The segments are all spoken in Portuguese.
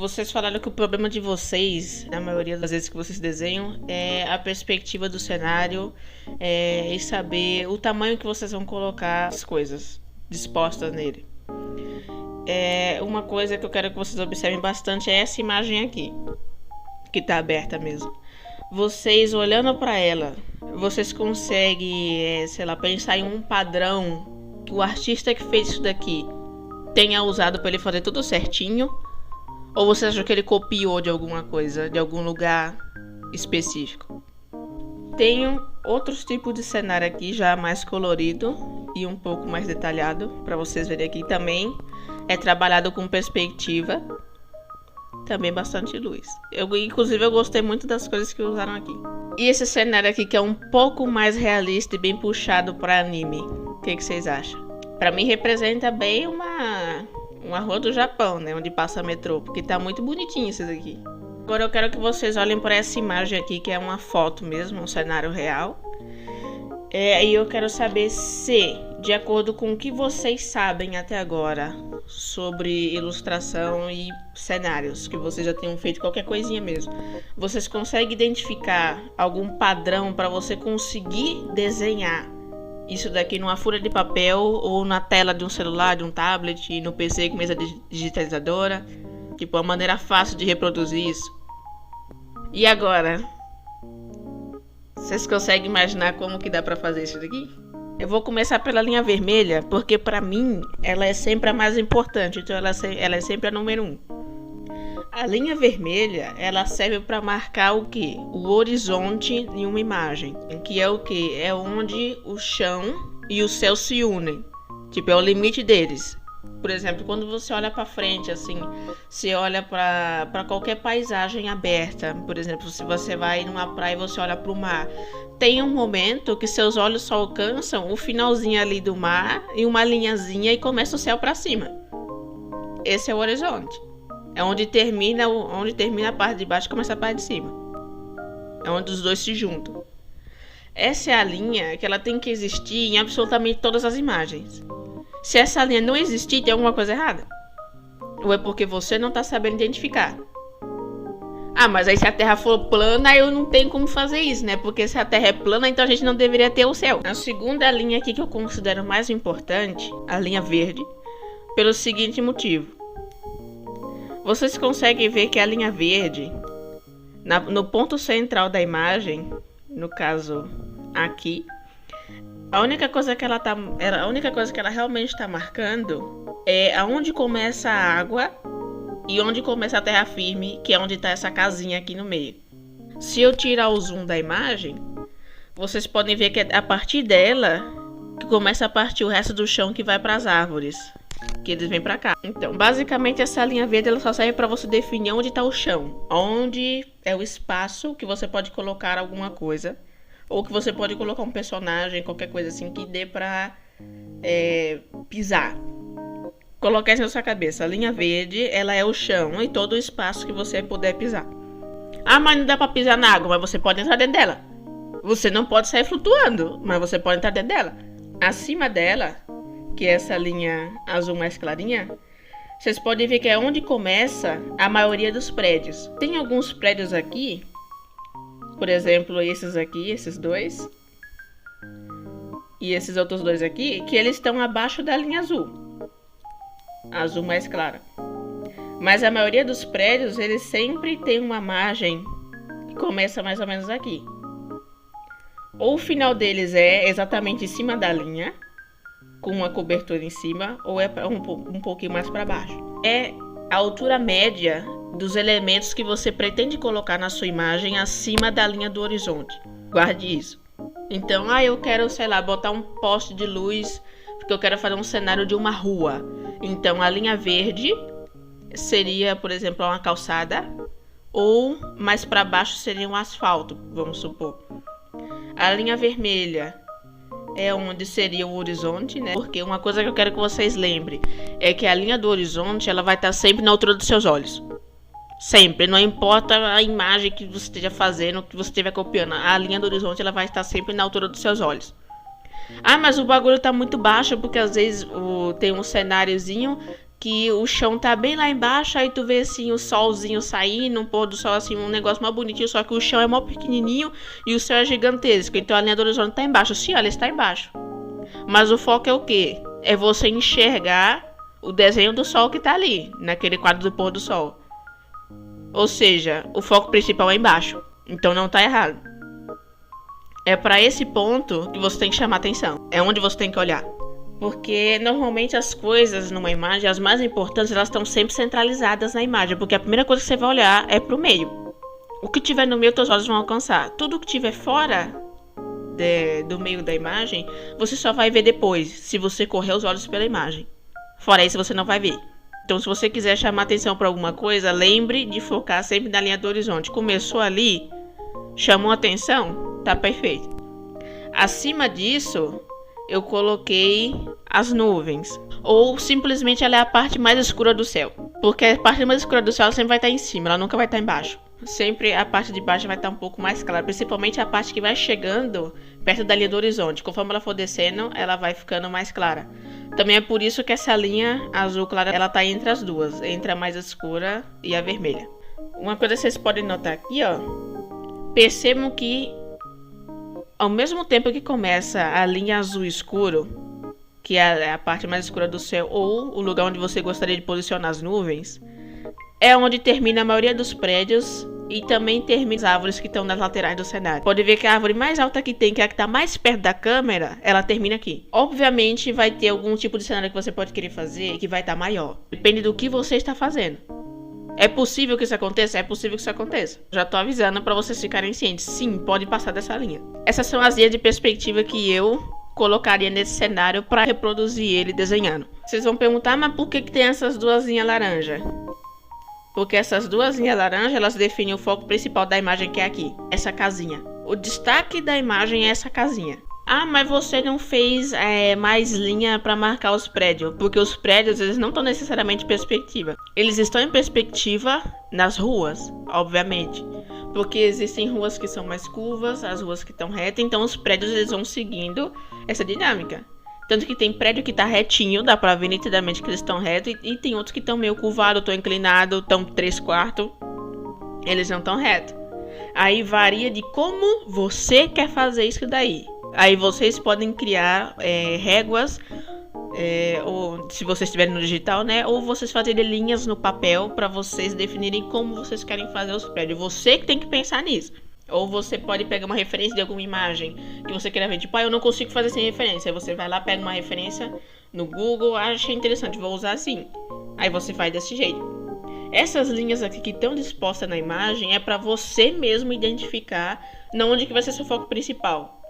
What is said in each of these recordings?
Vocês falaram que o problema de vocês, na maioria das vezes que vocês desenham, é a perspectiva do cenário e saber o tamanho que vocês vão colocar as coisas dispostas nele. Uma coisa que eu quero que vocês observem bastante é essa imagem aqui, que está aberta mesmo. Vocês olhando para ela, vocês conseguem, pensar em um padrão que o artista que fez isso daqui tenha usado para ele fazer tudo certinho? Ou você achou que ele copiou de alguma coisa, de algum lugar específico? Tenho outros tipos de cenário aqui, já mais colorido e um pouco mais detalhado, para vocês verem aqui também. É trabalhado com perspectiva, também bastante luz. Inclusive eu gostei muito das coisas que usaram aqui. E esse cenário aqui que é um pouco mais realista e bem puxado para anime, o que vocês acham? Para mim representa bem uma rua do Japão, né, onde passa metrô, porque tá muito bonitinho isso daqui. Agora eu quero que vocês olhem para essa imagem aqui, que é uma foto mesmo, um cenário real. E eu quero saber se, de acordo com o que vocês sabem até agora sobre ilustração e cenários, que vocês já tenham feito qualquer coisinha mesmo, vocês conseguem identificar algum padrão para você conseguir desenhar isso daqui numa folha de papel ou na tela de um celular, de um tablet, no PC com mesa digitalizadora? Tipo, uma maneira fácil de reproduzir isso. E agora? Vocês conseguem imaginar como que dá pra fazer isso daqui? Eu vou começar pela linha vermelha, porque pra mim ela é sempre a mais importante, então ela é sempre a número 1. A linha vermelha, ela serve para marcar o quê? O horizonte em uma imagem, que é o quê? É onde o chão e o céu se unem. Tipo, é o limite deles. Por exemplo, quando você olha para frente, assim, você olha para qualquer paisagem aberta. Por exemplo, se você vai numa praia e você olha para o mar, tem um momento que seus olhos só alcançam o finalzinho ali do mar e uma linhazinha e começa o céu para cima. Esse é o horizonte. É onde termina a parte de baixo e começa a parte de cima. É onde os dois se juntam. Essa é a linha que ela tem que existir em absolutamente todas as imagens. Se essa linha não existir, tem alguma coisa errada. Ou é porque você não está sabendo identificar. Ah, mas aí se a Terra for plana, eu não tenho como fazer isso, né? Porque se a Terra é plana, então a gente não deveria ter o céu. A segunda linha aqui que eu considero mais importante, a linha verde, pelo seguinte motivo. Vocês conseguem ver que a linha verde, no ponto central da imagem, no caso aqui, a única coisa que ela realmente está marcando é aonde começa a água e onde começa a terra firme, que é onde está essa casinha aqui no meio. Se eu tirar o zoom da imagem, vocês podem ver que é a partir dela que começa a partir o resto do chão que vai para as árvores, que eles vêm para cá. Então, basicamente essa linha verde ela só serve para você definir onde está o chão, onde é o espaço que você pode colocar alguma coisa, ou que você pode colocar um personagem, qualquer coisa assim que dê para pisar. Colocar isso na sua cabeça. A linha verde ela é o chão e todo o espaço que você puder pisar. Ah, mas não dá para pisar na água, mas você pode entrar dentro dela. Você não pode sair flutuando, mas você pode entrar dentro dela. Acima dela, que é essa linha azul mais clarinha, vocês podem ver que é onde começa a maioria dos prédios. Tem alguns prédios aqui, por exemplo, esses aqui, esses dois, e esses outros dois aqui, que eles estão abaixo da linha azul. Azul mais clara. Mas a maioria dos prédios, eles sempre tem uma margem que começa mais ou menos aqui. Ou o final deles é exatamente em cima da linha, com uma cobertura em cima, ou é um pouquinho mais para baixo. É a altura média dos elementos que você pretende colocar na sua imagem acima da linha do horizonte. Guarde isso. Então, eu quero, botar um poste de luz, porque eu quero fazer um cenário de uma rua. Então, a linha verde seria, por exemplo, uma calçada, ou mais para baixo seria um asfalto, vamos supor. A linha vermelha é onde seria o horizonte, né? Porque uma coisa que eu quero que vocês lembrem é que a linha do horizonte ela vai estar sempre na altura dos seus olhos. Sempre, não importa a imagem que você esteja fazendo, que você estiver copiando, a linha do horizonte ela vai estar sempre na altura dos seus olhos. Ah, mas o bagulho tá muito baixo porque às vezes tem um cenáriozinho, que o chão tá bem lá embaixo, aí tu vê assim o solzinho saindo, um pôr do sol assim, um negócio mais bonitinho, só que o chão é mó pequenininho e o céu é gigantesco, então a linha do horizonte tá embaixo. Sim, ela está embaixo. Mas o foco é o quê? É você enxergar o desenho do sol que tá ali, naquele quadro do pôr do sol. Ou seja, o foco principal é embaixo, então não tá errado. É para esse ponto que você tem que chamar atenção, é onde você tem que olhar. Porque normalmente as coisas numa imagem, as mais importantes, elas estão sempre centralizadas na imagem. Porque a primeira coisa que você vai olhar é pro meio. O que tiver no meio, teus olhos vão alcançar. Tudo que tiver fora do meio da imagem, você só vai ver depois, se você correr os olhos pela imagem. Fora isso, você não vai ver. Então, se você quiser chamar atenção para alguma coisa, lembre de focar sempre na linha do horizonte. Começou ali, chamou atenção, tá perfeito. Acima disso, eu coloquei as nuvens. Ou simplesmente ela é a parte mais escura do céu. Porque a parte mais escura do céu sempre vai estar em cima, ela nunca vai estar embaixo. Sempre a parte de baixo vai estar um pouco mais clara. Principalmente a parte que vai chegando perto da linha do horizonte. Conforme ela for descendo, ela vai ficando mais clara. Também é por isso que essa linha azul clara, ela tá entre as duas. Entre a mais escura e a vermelha. Uma coisa que vocês podem notar aqui, ó. Percebam que ao mesmo tempo que começa a linha azul escuro, que é a parte mais escura do céu, ou o lugar onde você gostaria de posicionar as nuvens, é onde termina a maioria dos prédios e também termina as árvores que estão nas laterais do cenário. Pode ver que a árvore mais alta que tem, que é a que está mais perto da câmera, ela termina aqui. Obviamente vai ter algum tipo de cenário que você pode querer fazer que vai estar maior. Depende do que você está fazendo. É possível que isso aconteça? É possível que isso aconteça. Já tô avisando para vocês ficarem cientes. Sim, pode passar dessa linha. Essas são as linhas de perspectiva que eu colocaria nesse cenário para reproduzir ele desenhando. Vocês vão perguntar, mas por que tem essas duas linhas laranja? Porque essas duas linhas laranja, elas definem o foco principal da imagem, que é aqui. Essa casinha. O destaque da imagem é essa casinha. Ah, mas você não fez mais linha para marcar os prédios. Porque os prédios, eles não estão necessariamente em perspectiva. Eles estão em perspectiva nas ruas, obviamente. Porque existem ruas que são mais curvas, as ruas que estão retas. Então os prédios, eles vão seguindo essa dinâmica. Tanto que tem prédio que tá retinho, dá pra ver nitidamente que eles estão retos. E tem outros que estão meio curvados, estão inclinados, estão 3/4. Eles não estão retos. Aí varia de como você quer fazer isso daí. Aí vocês podem criar réguas, ou se vocês estiverem no digital, né? Ou vocês fazerem linhas no papel para vocês definirem como vocês querem fazer os prédios. Você que tem que pensar nisso. Ou você pode pegar uma referência de alguma imagem que você queira ver. Tipo, eu não consigo fazer sem referência. Aí você vai lá, pega uma referência no Google, achei interessante, vou usar assim. Aí você faz desse jeito. Essas linhas aqui que estão dispostas na imagem é para você mesmo identificar onde que vai ser seu foco principal.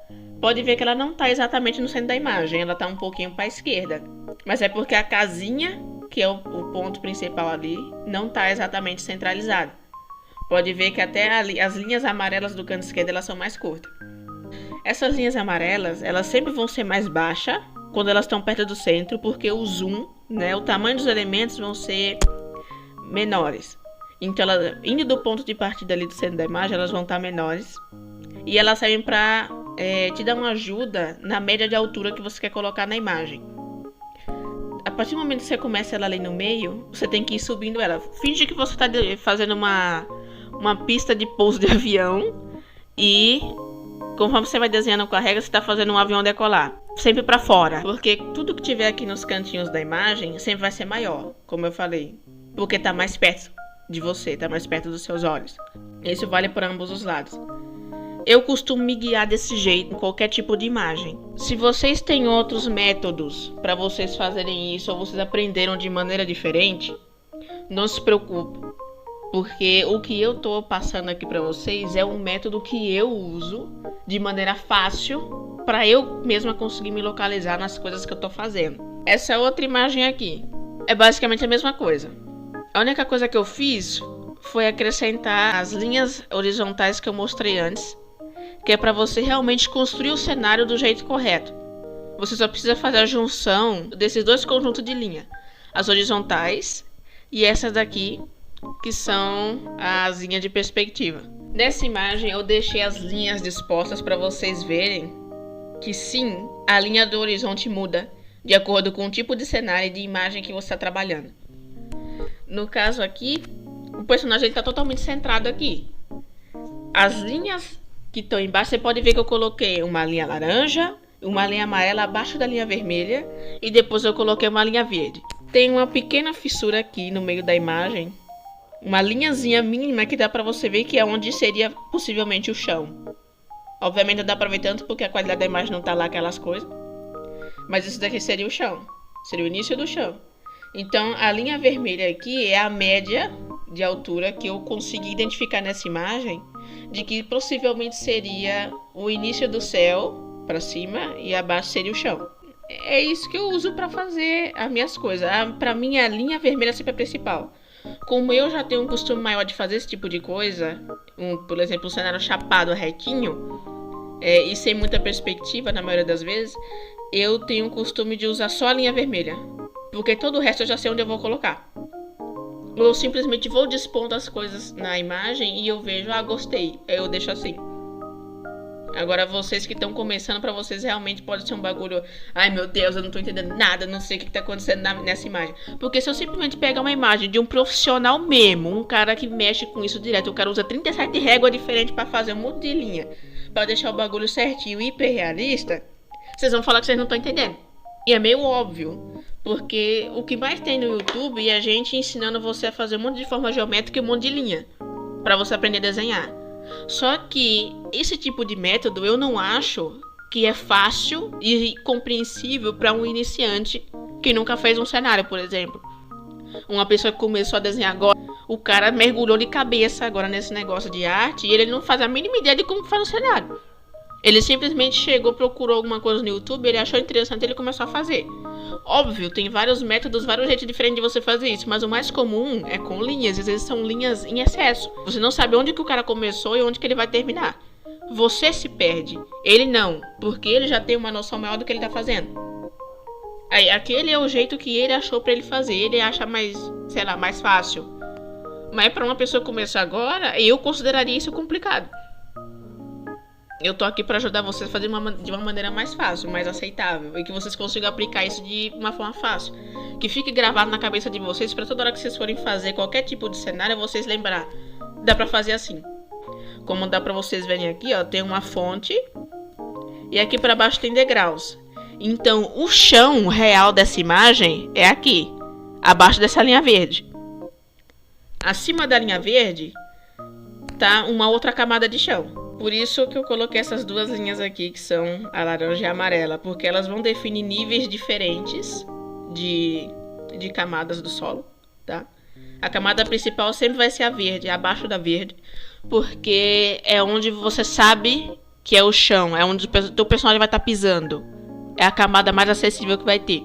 Pode ver que ela não está exatamente no centro da imagem, ela está um pouquinho para a esquerda. Mas é porque a casinha, que é o ponto principal ali, não está exatamente centralizada. Pode ver que até as linhas amarelas do canto esquerdo, elas são mais curtas. Essas linhas amarelas, elas sempre vão ser mais baixas quando elas estão perto do centro, porque o zoom, né, o tamanho dos elementos vão ser menores. Então, indo do ponto de partida ali do centro da imagem, elas vão estar menores. E elas servem para te dar uma ajuda na média de altura que você quer colocar na imagem. A partir do momento que você começa ela ali no meio, você tem que ir subindo ela. Finge que você está fazendo uma pista de pouso de avião e conforme você vai desenhando com a régua, você está fazendo um avião decolar. Sempre para fora, porque tudo que tiver aqui nos cantinhos da imagem sempre vai ser maior, como eu falei. Porque está mais perto de você, está mais perto dos seus olhos. Isso vale para ambos os lados. Eu costumo me guiar desse jeito em qualquer tipo de imagem. Se vocês têm outros métodos para vocês fazerem isso ou vocês aprenderam de maneira diferente, não se preocupe. Porque o que eu tô passando aqui para vocês é um método que eu uso de maneira fácil para eu mesma conseguir me localizar nas coisas que eu tô fazendo. Essa outra imagem aqui é basicamente a mesma coisa. A única coisa que eu fiz foi acrescentar as linhas horizontais que eu mostrei antes, que é para você realmente construir o cenário do jeito correto. Você só precisa fazer a junção desses dois conjuntos de linha, as horizontais e essas daqui, que são as linhas de perspectiva. Nessa imagem eu deixei as linhas dispostas para vocês verem que sim, a linha do horizonte muda de acordo com o tipo de cenário e de imagem que você está trabalhando. No caso aqui, o personagem está totalmente centrado aqui. As linhas que estão embaixo, você pode ver que eu coloquei uma linha laranja, uma linha amarela abaixo da linha vermelha e depois eu coloquei uma linha verde. Tem uma pequena fissura aqui no meio da imagem, uma linhazinha mínima que dá pra você ver que é onde seria possivelmente o chão. Obviamente não dá pra ver tanto porque a qualidade da imagem não tá lá aquelas coisas, mas isso daqui seria o chão, seria o início do chão. Então a linha vermelha aqui é a média de altura que eu consegui identificar nessa imagem de que possivelmente seria o início do céu para cima e abaixo seria o chão. É isso que eu uso para fazer as minhas coisas. Para mim a linha vermelha sempre é a principal. Como eu já tenho um costume maior de fazer esse tipo de coisa, por exemplo, um cenário chapado retinho, e sem muita perspectiva na maioria das vezes, eu tenho o costume de usar só a linha vermelha, porque todo o resto eu já sei onde eu vou colocar. Eu simplesmente vou dispondo as coisas na imagem e eu vejo, gostei, eu deixo assim. Agora vocês que estão começando, pra vocês realmente pode ser um bagulho, ai meu Deus, eu não tô entendendo nada, não sei o que tá acontecendo nessa imagem. Porque se eu simplesmente pegar uma imagem de um profissional mesmo, um cara que mexe com isso direto, o cara usa 37 réguas diferentes pra fazer um monte de linha, pra deixar o bagulho certinho e hiper realista, vocês vão falar que vocês não estão entendendo. E é meio óbvio, porque o que mais tem no YouTube é a gente ensinando você a fazer um monte de forma geométrica e um monte de linha, pra você aprender a desenhar. Só que esse tipo de método eu não acho que é fácil e compreensível para um iniciante que nunca fez um cenário, por exemplo. Uma pessoa que começou a desenhar agora, o cara mergulhou de cabeça agora nesse negócio de arte e ele não faz a mínima ideia de como faz um cenário. Ele simplesmente chegou, procurou alguma coisa no YouTube, ele achou interessante e ele começou a fazer. Óbvio, tem vários métodos, vários jeitos diferentes de você fazer isso, mas o mais comum é com linhas, às vezes são linhas em excesso. Você não sabe onde que o cara começou e onde que ele vai terminar. Você se perde, ele não, porque ele já tem uma noção maior do que ele tá fazendo. Aí, aquele é o jeito que ele achou pra ele fazer, ele acha mais, sei lá, mais fácil. Mas pra uma pessoa começar agora, eu consideraria isso complicado. Eu tô aqui pra ajudar vocês a fazer de uma maneira mais fácil, mais aceitável. E que vocês consigam aplicar isso de uma forma fácil. Que fique gravado na cabeça de vocês pra toda hora que vocês forem fazer qualquer tipo de cenário, vocês lembrar. Dá pra fazer assim. Como dá pra vocês verem aqui, ó, tem uma fonte. E aqui pra baixo tem degraus. Então, o chão real dessa imagem é aqui. Abaixo dessa linha verde. Acima da linha verde tá uma outra camada de chão. Por isso que eu coloquei essas duas linhas aqui, que são a laranja e a amarela, porque elas vão definir níveis diferentes de camadas do solo, tá? A camada principal sempre vai ser a verde, abaixo da verde, porque é onde você sabe que é o chão, é onde o teu personagem vai estar pisando. É a camada mais acessível que vai ter.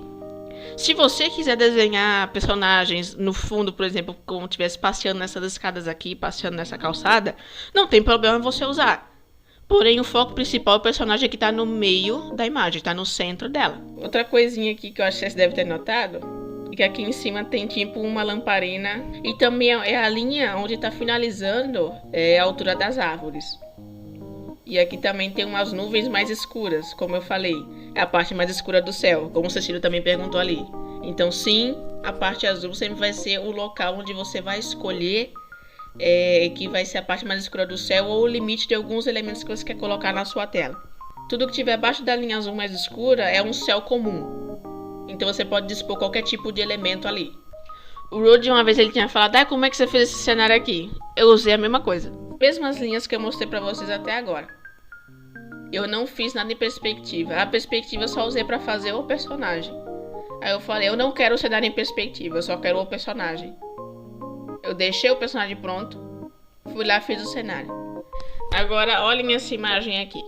Se você quiser desenhar personagens no fundo, por exemplo, como estivesse passeando nessas escadas aqui, passeando nessa calçada, não tem problema você usar. Porém, o foco principal é o personagem que está no meio da imagem, está no centro dela. Outra coisinha aqui que eu acho que vocês devem ter notado, é que aqui em cima tem tipo uma lamparina e também é a linha onde está finalizando a altura das árvores. E aqui também tem umas nuvens mais escuras, como eu falei. É a parte mais escura do céu, como o Cecílio também perguntou ali. Então sim, a parte azul sempre vai ser o local onde você vai escolher que vai ser a parte mais escura do céu ou o limite de alguns elementos que você quer colocar na sua tela. Tudo que estiver abaixo da linha azul mais escura é um céu comum. Então você pode dispor qualquer tipo de elemento ali. O Rudy uma vez ele tinha falado, como é que você fez esse cenário aqui? Eu usei a mesma coisa. Mesmas linhas que eu mostrei pra vocês até agora. Eu não fiz nada em perspectiva. A perspectiva eu só usei pra fazer o personagem. Aí eu falei, eu não quero o cenário em perspectiva, eu só quero o personagem. Eu deixei o personagem pronto, fui lá e fiz o cenário. Agora olhem essa imagem aqui.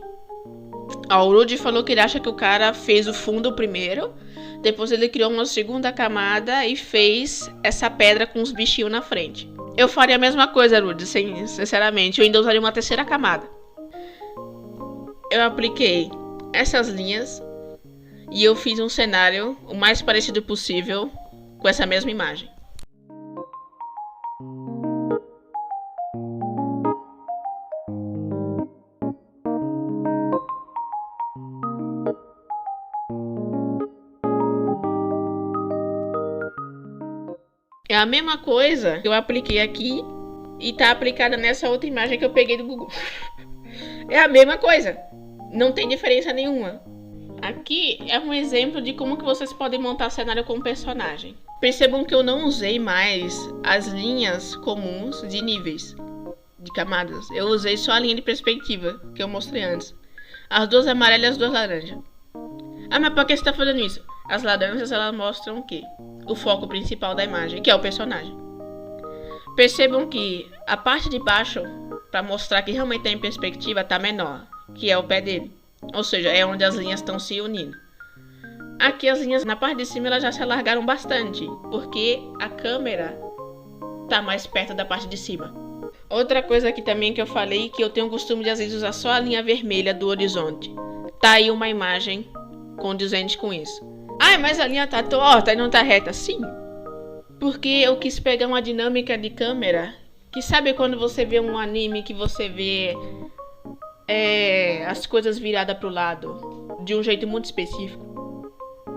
O Rudy falou que ele acha que o cara fez o fundo primeiro, depois ele criou uma segunda camada e fez essa pedra com os bichinhos na frente. Eu faria a mesma coisa, Rudy, sinceramente. Eu ainda usaria uma terceira camada. Eu apliquei essas linhas e eu fiz um cenário o mais parecido possível com essa mesma imagem. É a mesma coisa que eu apliquei aqui e tá aplicada nessa outra imagem que eu peguei do Google. É a mesma coisa. Não tem diferença nenhuma. Aqui é um exemplo de como que vocês podem montar cenário com personagem. Percebam que eu não usei mais as linhas comuns de níveis, de camadas. Eu usei só a linha de perspectiva que eu mostrei antes. As duas amarelas e as duas laranjas. Ah, mas por que você tá fazendo isso? As laranjas, elas mostram o quê? O foco principal da imagem, que é o personagem. Percebam que a parte de baixo, para mostrar que realmente tá em perspectiva, tá menor, que é o pé dele. Ou seja, é onde as linhas estão se unindo. Aqui as linhas na parte de cima elas já se alargaram bastante, porque a câmera tá mais perto da parte de cima. Outra coisa aqui também que eu falei, que eu tenho o costume de às vezes usar só a linha vermelha do horizonte. Tá aí uma imagem condizente com isso. Ah, mas a linha tá torta e não tá reta. Sim, porque eu quis pegar uma dinâmica de câmera, que sabe quando você vê um anime que você vê as coisas viradas pro lado de um jeito muito específico.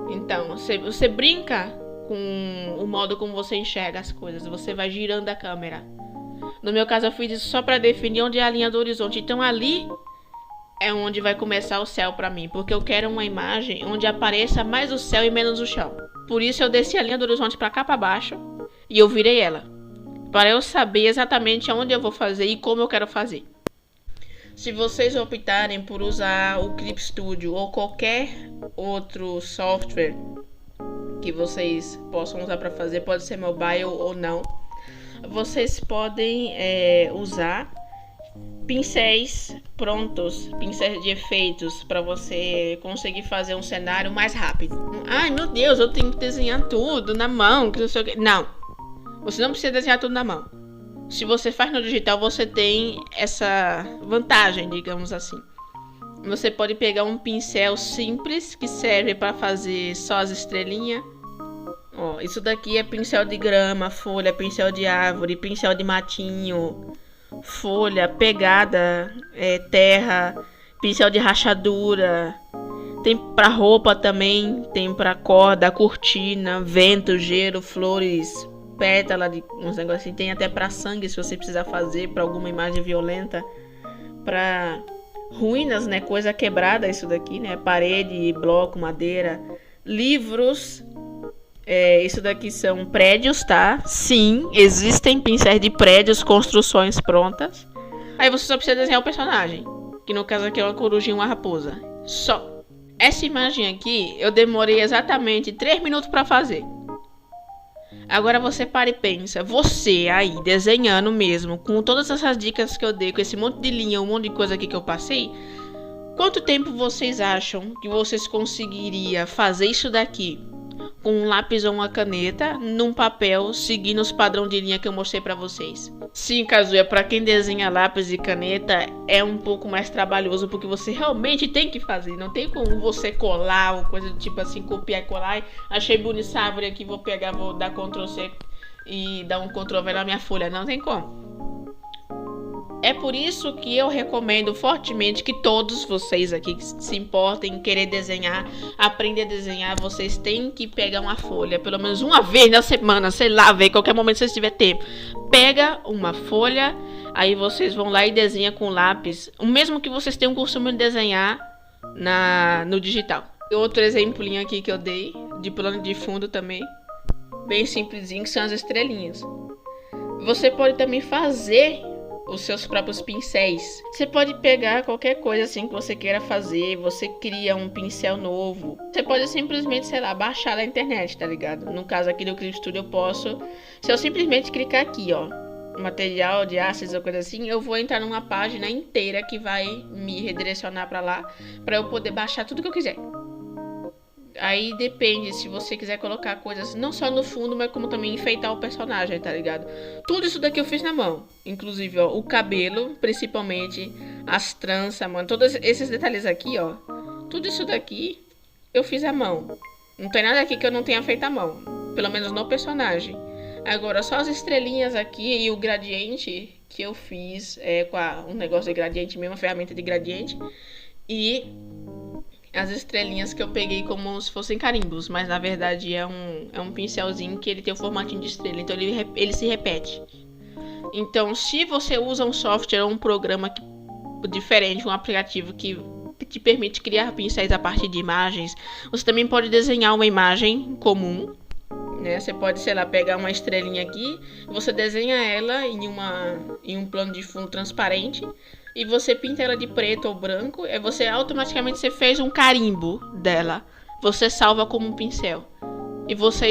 Então, você brinca com o modo como você enxerga as coisas. Você vai girando a câmera. No meu caso, eu fiz isso só para definir onde é a linha do horizonte. Então, ali é onde vai começar o céu para mim. Porque eu quero uma imagem onde apareça mais o céu e menos o chão. Por isso, eu desci a linha do horizonte para cá para baixo e eu virei ela. Para eu saber exatamente aonde eu vou fazer e como eu quero fazer. Se vocês optarem por usar o Clip Studio ou qualquer outro software que vocês possam usar para fazer, pode ser mobile ou não, vocês podem usar pincéis prontos, pincéis de efeitos, para você conseguir fazer um cenário mais rápido. Ai meu Deus, eu tenho que desenhar tudo na mão, que não sei o que. Não, você não precisa desenhar tudo na mão. Se você faz no digital, você tem essa vantagem, digamos assim. Você pode pegar um pincel simples que serve para fazer só as estrelinhas. Ó, isso daqui é pincel de grama, folha, pincel de árvore, pincel de matinho, folha, pegada, terra, pincel de rachadura. Tem para roupa também, tem para corda, cortina, vento, gelo, flores, pétala de uns negócios assim. Tem até para sangue, se você precisar fazer para alguma imagem violenta, para ruínas, né, coisa quebrada, isso daqui, né, parede, bloco, madeira, livros. Isso daqui são prédios, tá? Sim, existem pincéis de prédios, construções prontas. Aí você só precisa desenhar o personagem, que no caso aqui é uma coruja e uma raposa. Só. Essa imagem aqui eu demorei exatamente 3 minutos para fazer. Agora você para e pensa, você aí desenhando mesmo, com todas essas dicas que eu dei, com esse monte de linha, um monte de coisa aqui que eu passei, quanto tempo vocês acham que vocês conseguiriam fazer isso daqui com um lápis ou uma caneta, num papel, seguindo os padrões de linha que eu mostrei pra vocês? Sim, Kazuya, pra quem desenha lápis e caneta é um pouco mais trabalhoso, porque você realmente tem que fazer. Não tem como você colar ou coisa do tipo assim, copiar e colar. E achei bonita essa árvore aqui, vou pegar, vou dar Ctrl C e dar um Ctrl V na minha folha. Não tem como. É por isso que eu recomendo fortemente que todos vocês aqui que se importem em querer desenhar, aprender a desenhar, vocês têm que pegar uma folha, pelo menos uma vez na semana, sei lá, ver qualquer momento que vocês tiver tempo. Pega uma folha, aí vocês vão lá e desenham com lápis, o mesmo que vocês tenham o costume de desenhar no digital. Outro exemplinho aqui que eu dei, de plano de fundo também, bem simplesinho, que são as estrelinhas. Você pode também fazer os seus próprios pincéis. Você pode pegar qualquer coisa assim que você queira fazer, você cria um pincel novo. Você pode simplesmente, sei lá, baixar na internet, tá ligado? No caso aqui do Clip Studio eu posso, se eu simplesmente clicar aqui, ó, material de assets ou coisa assim, eu vou entrar numa página inteira que vai me redirecionar pra lá, pra eu poder baixar tudo que eu quiser. Aí depende se você quiser colocar coisas não só no fundo, mas como também enfeitar o personagem, tá ligado? Tudo isso daqui eu fiz na mão. Inclusive, ó, o cabelo, principalmente, as tranças, mano. Todos esses detalhes aqui, ó. Tudo isso daqui eu fiz à mão. Não tem nada aqui que eu não tenha feito à mão. Pelo menos no personagem. Agora, só as estrelinhas aqui e o gradiente que eu fiz com um negócio de gradiente mesmo, uma ferramenta de gradiente. E as estrelinhas que eu peguei como se fossem carimbos, mas na verdade é um pincelzinho que ele tem o formatinho de estrela, então ele se repete. Então, se você usa um software ou um programa diferente, um aplicativo que te permite criar pincéis a partir de imagens, você também pode desenhar uma imagem comum, né? Você pode, sei lá, pegar uma estrelinha aqui, você desenha ela em um plano de fundo transparente e você pinta ela de preto ou branco, e você automaticamente fez um carimbo dela. Você salva como um pincel. E você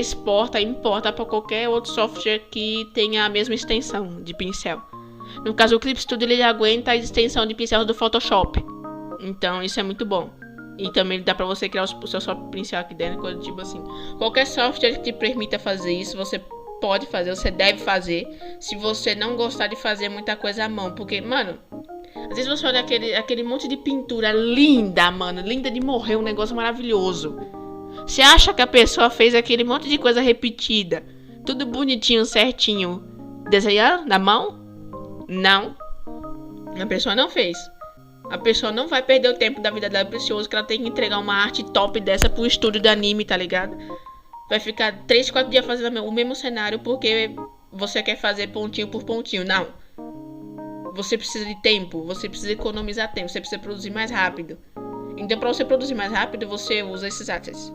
importa para qualquer outro software que tenha a mesma extensão de pincel. No caso, o Clip Studio ele aguenta a extensão de pincel do Photoshop. Então isso é muito bom. E também dá pra você criar o seu próprio pincel aqui dentro, tipo assim. Qualquer software que te permita fazer isso, você pode fazer, você deve fazer. Se você não gostar de fazer muita coisa à mão. Porque, mano, às vezes você olha aquele monte de pintura linda, mano. Linda de morrer, um negócio maravilhoso. Você acha que a pessoa fez aquele monte de coisa repetida, tudo bonitinho, certinho, desenhando na mão? Não. A pessoa não fez. A pessoa não vai perder o tempo da vida dela precioso, que ela tem que entregar uma arte top dessa pro estúdio de anime, tá ligado? Vai ficar 3, 4 dias fazendo o mesmo cenário porque você quer fazer pontinho por pontinho. Não. Você precisa de tempo, você precisa economizar tempo, você precisa produzir mais rápido. Então, para você produzir mais rápido, você usa esses assets.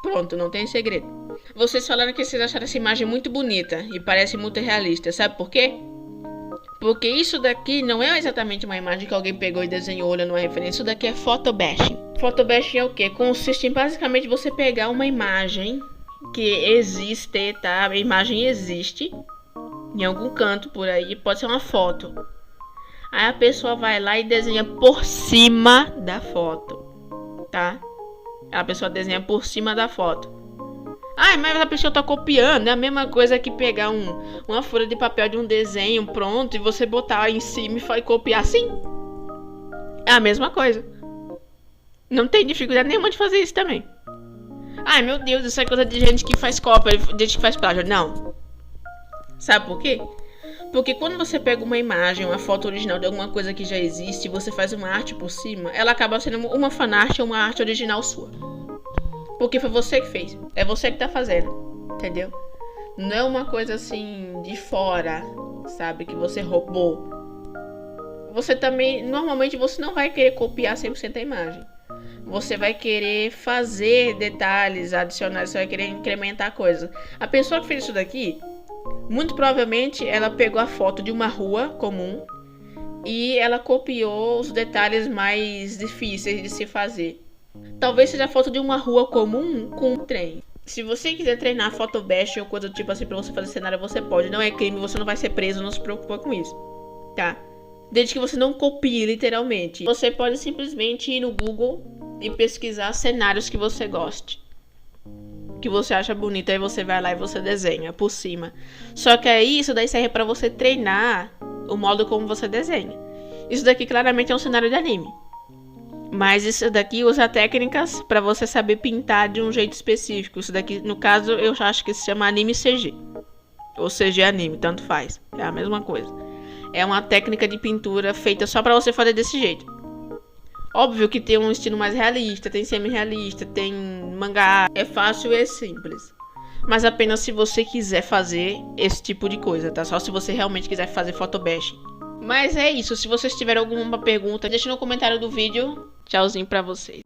Pronto, não tem segredo. Vocês falaram que vocês acharam essa imagem muito bonita e parece muito realista. Sabe por quê? Porque isso daqui não é exatamente uma imagem que alguém pegou e desenhou olhando uma referência. Isso daqui é photobashing. Photobashing é o quê? Consiste em basicamente você pegar uma imagem que existe, tá? A imagem existe em algum canto por aí, pode ser uma foto. Aí a pessoa vai lá e desenha por cima da foto, tá? A pessoa desenha por cima da foto. Ah, mas a pessoa tá copiando. É a mesma coisa que pegar uma folha de papel de um desenho pronto e você botar em cima e copiar assim. É a mesma coisa. Não tem dificuldade nenhuma de fazer isso também. Ai, meu Deus, isso é coisa de gente que faz cópia, de gente que faz plágio. Não. Sabe por quê? Porque quando você pega uma imagem, uma foto original de alguma coisa que já existe e você faz uma arte por cima, ela acaba sendo uma fanart ou uma arte original sua. Porque foi você que fez. É você que tá fazendo. Entendeu? Não é uma coisa assim de fora, sabe? Que você roubou. Você também, normalmente você não vai querer copiar 100% a imagem. Você vai querer fazer detalhes adicionais, você vai querer incrementar coisas. A pessoa que fez isso daqui, muito provavelmente ela pegou a foto de uma rua comum e ela copiou os detalhes mais difíceis de se fazer. Talvez seja a foto de uma rua comum com um trem. Se você quiser treinar photobashing ou coisa do tipo assim pra você fazer cenário, você pode. Não é crime, você não vai ser preso, não se preocupa com isso, tá? Desde que você não copie literalmente. Você pode simplesmente ir no Google e pesquisar cenários que você goste, que você acha bonito, aí você vai lá e você desenha por cima. Só que aí isso daí serve pra você treinar o modo como você desenha. Isso daqui claramente é um cenário de anime, mas isso daqui usa técnicas pra você saber pintar de um jeito específico. Isso daqui, no caso, eu acho que se chama anime CG ou CG anime, tanto faz, é a mesma coisa. É uma técnica de pintura feita só pra você fazer desse jeito. Óbvio que tem um estilo mais realista, tem semi-realista, tem mangá. É fácil e é simples. Mas apenas se você quiser fazer esse tipo de coisa, tá? Só se você realmente quiser fazer photobashing. Mas é isso. Se vocês tiverem alguma pergunta, deixe no comentário do vídeo. Tchauzinho pra vocês.